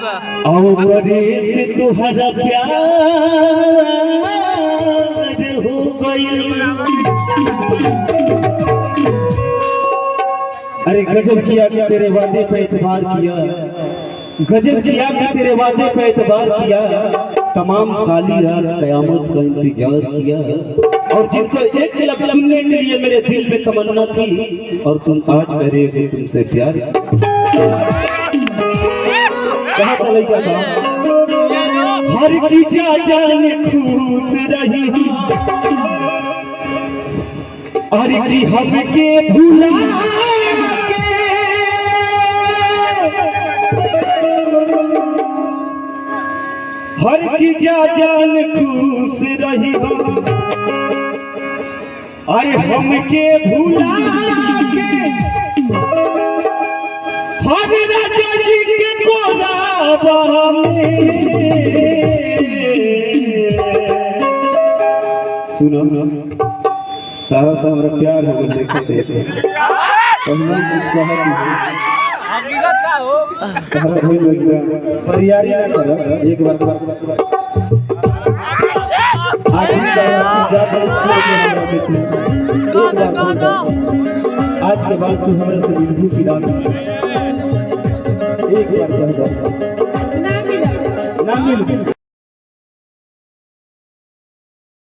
औरे से तुहरा प्यार हो गई। अरे गजब किया कि तेरे वादे पे एतबार किया, गजब किया कि तेरे वादे पे एतबार किया। तमाम काली रात कयामत का इंतजार किया, और जिनको एक लफ्ज़ सुनने के लिए मेरे दिल में तमन्ना थी, और तुम आज कह रहे हो तुमसे प्यार। कहाँ चले जाता हर की जान खुश रही, और की हमके भुला हर की जान खुश रही, अरे हमके भुला के हर राजा जी के कोराबा में। सुनो तारा सा हमारा प्यार हो गया, देखते कुछ कहा परियारी ना करो। एक बार आज के बाद तू हमारे से बिंदु की दान एक बार कह दो ना मिल